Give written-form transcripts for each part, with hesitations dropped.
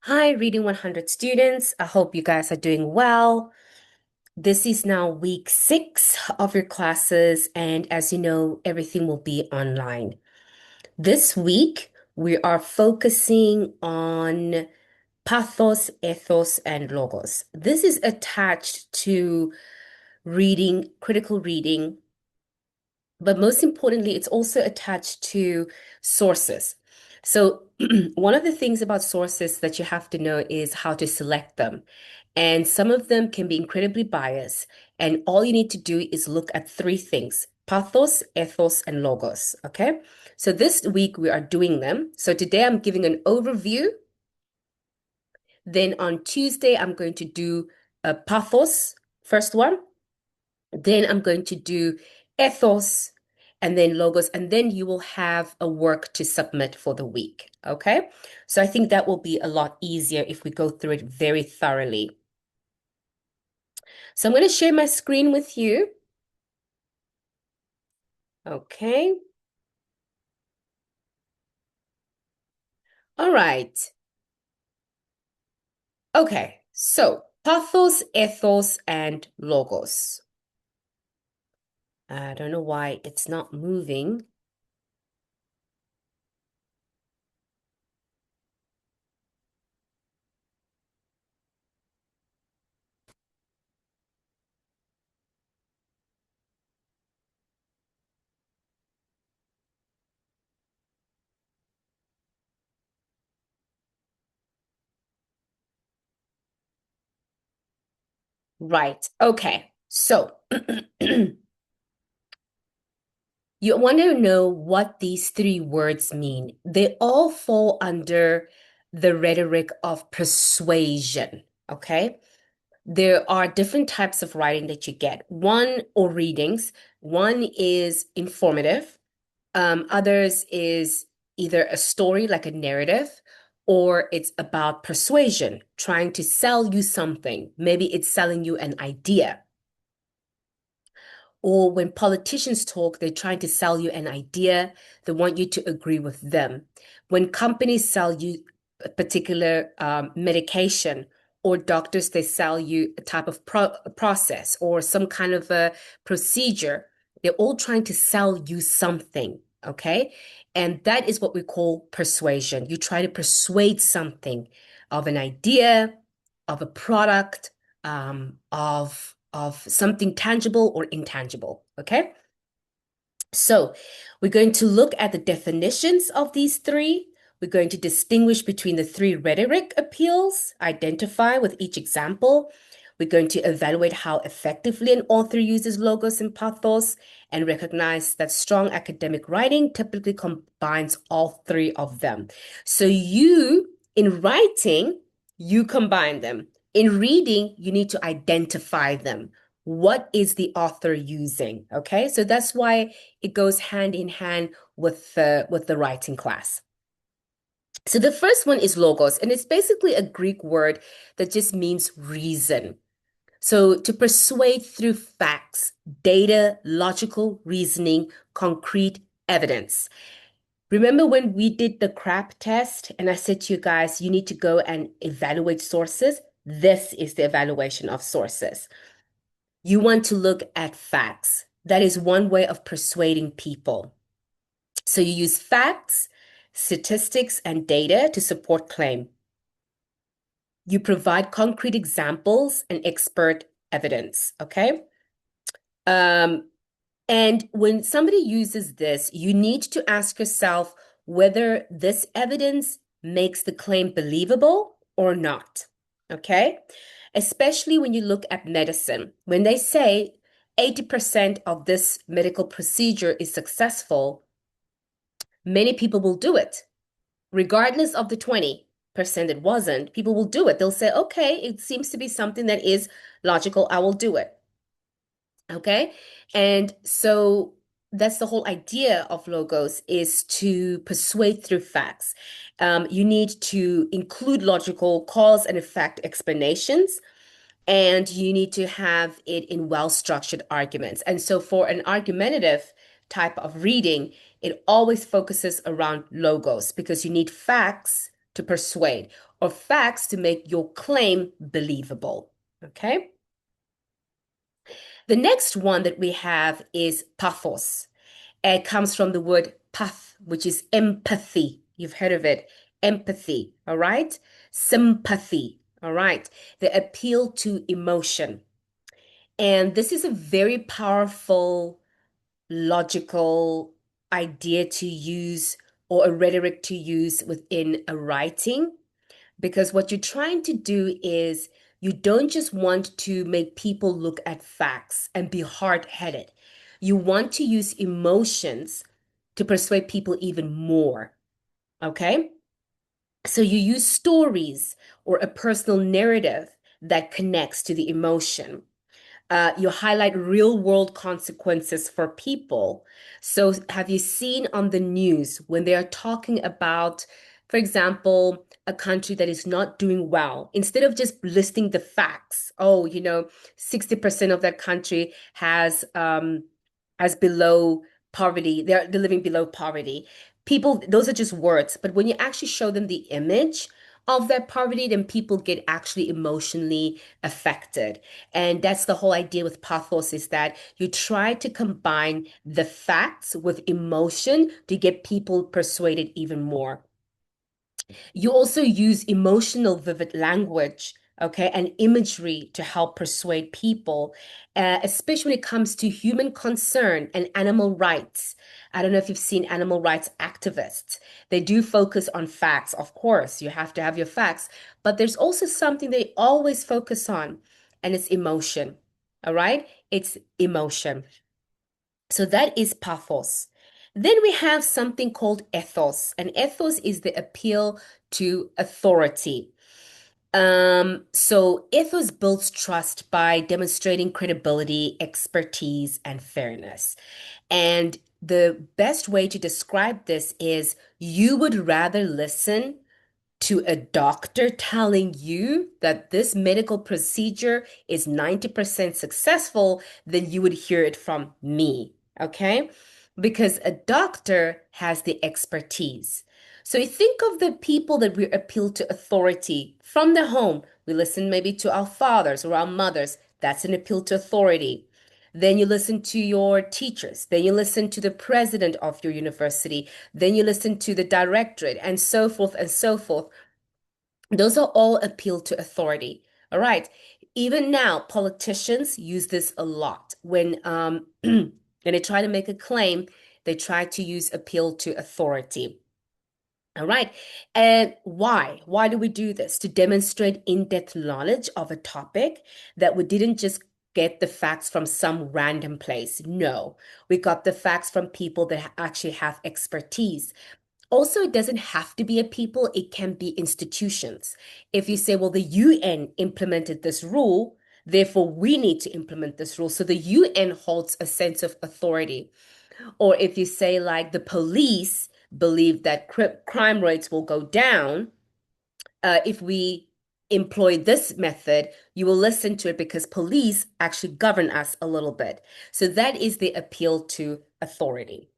Hi, Reading 100 students. I hope you guys are doing well. This is now week 6 of your classes, and as you know, everything will be online. This week, we are focusing on Pathos, Ethos, and Logos. This is attached to reading, critical reading, but most importantly, it's also attached to sources. So, one of the things about sources that you have to know is how to select them. And some of them can be incredibly biased. And all you need to do is look at three things: pathos, ethos, and logos. Okay. So, this week we are doing them. So, today I'm giving an overview. Then on Tuesday, I'm going to do a pathos, first one. Then I'm going to do ethos and then logos, and then you will have a work to submit for the week. Okay. So I think that will be a lot easier if we go through it very thoroughly. So I'm going to share my screen with you. Okay. All right. Okay. So pathos, ethos, and logos. I don't know why it's not moving. Right. Okay. So you want to know what these three words mean. They all fall under the rhetoric of persuasion. Okay. There are different types of writing that you get. One, or readings. One is informative. Others is either a story, like a narrative, or it's about persuasion, trying to sell you something. Maybe it's selling you an idea. Or when politicians talk, they're trying to sell you an idea. They want you to agree with them. When companies sell you a particular medication, or doctors, they sell you a type of process or some kind of a procedure. They're all trying to sell you something, okay? And that is what we call persuasion. You try to persuade something of an idea, of a product, of something tangible or intangible. Okay. So we're going to look at the definitions of these three. We're going to distinguish between the three rhetoric appeals, identify with each example. We're going to evaluate how effectively an author uses logos and pathos, and recognize that strong academic writing typically combines all three of them. So you, in writing, you combine them. In reading, you need to identify them. What is the author using? Okay, so that's why it goes hand in hand with the writing class. So the first one is logos, and it's basically a Greek word that just means reason. So to persuade through facts, data, logical reasoning, concrete evidence. Remember when we did the CRAP test and I said to you guys, you need to go and evaluate sources? This is the evaluation of sources. You want to look at facts. That is one way of persuading people. So you use facts, statistics, and data to support claim. You provide concrete examples and expert evidence, okay? Um, and when somebody uses this, you need to ask yourself whether this evidence makes the claim believable or not, okay? Especially when you look at medicine. When they say 80% of this medical procedure is successful, many people will do it. Regardless of the 20% it wasn't, people will do it. They'll say, okay, it seems to be something that is logical. I will do it. Okay. And so that's the whole idea of logos, is to persuade through facts. You need to include logical cause and effect explanations, and you need to have it in well-structured arguments. And so for an argumentative type of reading, it always focuses around logos because you need facts to persuade, or facts to make your claim believable. Okay? The next one that we have is pathos. It comes from the word path, which is empathy. You've heard of it. Empathy, all right? Sympathy, all right? The appeal to emotion. And this is a very powerful, logical idea to use or a rhetoric to use within a writing, because what you're trying to do is you don't just want to make people look at facts and be hard-headed. You want to use emotions to persuade people even more. Okay? So you use stories or a personal narrative that connects to the emotion. You highlight real world consequences for people. So, have you seen on the news when they are talking about, for example, a country that is not doing well, instead of just listing the facts, oh, 60% of that country has below poverty, they're living below poverty. People, those are just words, but when you actually show them the image of that poverty, then people get actually emotionally affected. And that's the whole idea with pathos, is that you try to combine the facts with emotion to get people persuaded even more. You also use emotional, vivid language, okay, and imagery to help persuade people, especially when it comes to human concern and animal rights. I don't know if you've seen animal rights activists. They do focus on facts, of course. You have to have your facts, but there's also something they always focus on, and it's emotion. All right? It's emotion. So that is pathos. Then we have something called ethos, and ethos is the appeal to authority. So ethos builds trust by demonstrating credibility, expertise, and fairness. And the best way to describe this is you would rather listen to a doctor telling you that this medical procedure is 90% successful than you would hear it from me. Okay? Because a doctor has the expertise. So you think of the people that we appeal to authority from the home. We listen maybe to our fathers or our mothers. That's an appeal to authority. Then you listen to your teachers. Then you listen to the president of your university. Then you listen to the directorate, and so forth and so forth. Those are all appeal to authority. All right. Even now, politicians use this a lot. When they try to make a claim, they try to use appeal to authority. All right. And why? Why do we do this? To demonstrate in-depth knowledge of a topic that we didn't just get the facts from some random place. No, we got the facts from people that actually have expertise. Also, it doesn't have to be a people, it can be institutions. If you say, well, the UN implemented this rule, therefore we need to implement this rule. So the UN holds a sense of authority. Or if you say, like, the police believe that crime rates will go down if we employ this method, you will listen to it because police actually govern us a little bit. So that is the appeal to authority.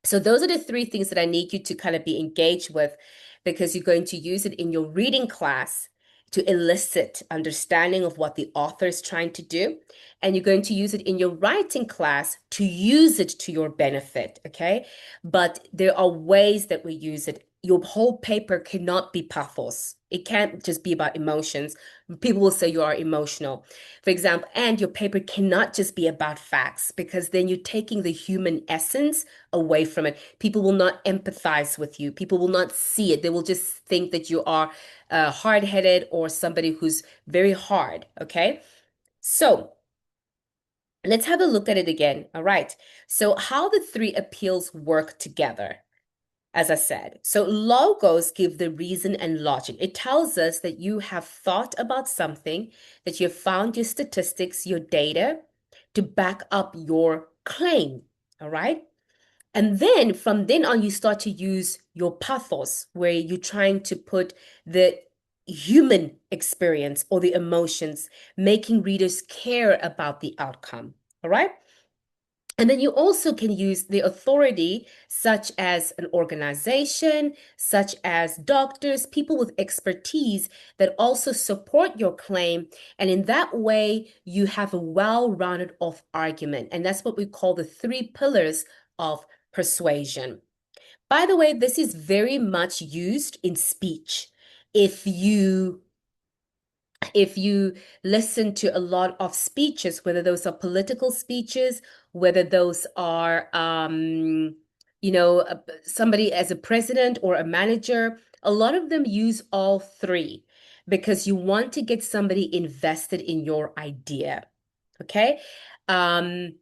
So those are the three things that I need you to kind of be engaged with, because you're going to use it in your reading class to elicit understanding of what the author is trying to do. And you're going to use it in your writing class to use it to your benefit, okay? But there are ways that we use it. Your whole paper cannot be pathos. It can't just be about emotions. People will say you are emotional, for example, and your paper cannot just be about facts, because then you're taking the human essence away from it. People will not empathize with you. People will not see it. They will just think that you are hard-headed or somebody who's very hard, okay? So let's have a look at it again. All right. So how the three appeals work together, as I said. So logos give the reason and logic. It tells us that you have thought about something, that you've found your statistics, your data to back up your claim. All right. And then from then on, you start to use your pathos, where you're trying to put the human experience or the emotions, making readers care about the outcome. All right. And then you also can use the authority, such as an organization, such as doctors, people with expertise that also support your claim. And in that way, you have a well-rounded off argument. And that's what we call the three pillars of persuasion. By the way, this is very much used in speech. If you if you listen to a lot of speeches, whether those are political speeches, whether those are, somebody as a president or a manager, a lot of them use all three because you want to get somebody invested in your idea. Okay. Um,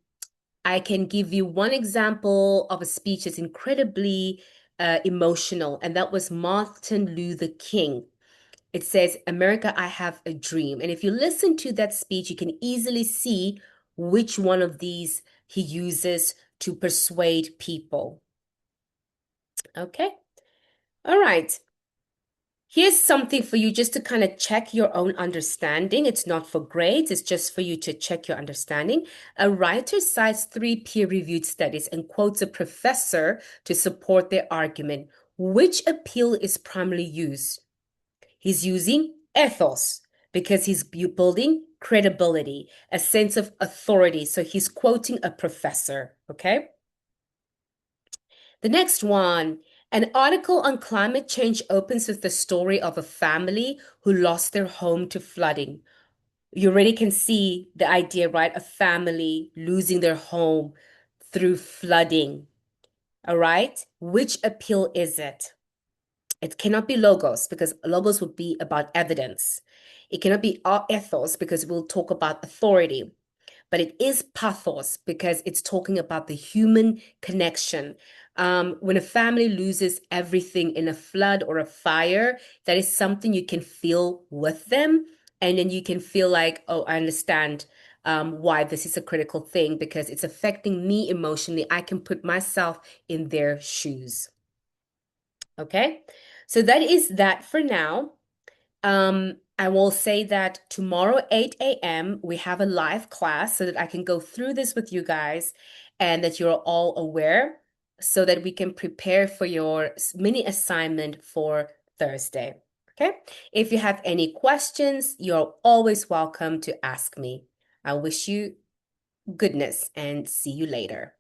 I can give you one example of a speech that's incredibly emotional, and that was Martin Luther King. It says, America, I have a dream. And if you listen to that speech, you can easily see which one of these he uses to persuade people. Okay. All right. Here's something for you just to kind of check your own understanding. It's not for grades, it's just for you to check your understanding. A writer cites three peer-reviewed studies and quotes a professor to support their argument. Which appeal is primarily used? He's using ethos because he's building credibility, a sense of authority. So he's quoting a professor, okay? The next one, an article on climate change opens with the story of a family who lost their home to flooding. You already can see the idea, right? A family losing their home through flooding. All right? Which appeal is it? It cannot be logos because logos would be about evidence. It cannot be ethos because we'll talk about authority. But it is pathos because it's talking about the human connection. When a family loses everything in a flood or a fire, that is something you can feel with them. And then you can feel like, oh, I understand why this is a critical thing because it's affecting me emotionally. I can put myself in their shoes. Okay, so that is that for now. I will say that tomorrow, 8 a.m., we have a live class so that I can go through this with you guys and that you're all aware so that we can prepare for your mini assignment for Thursday. Okay, if you have any questions, you're always welcome to ask me. I wish you goodness and see you later.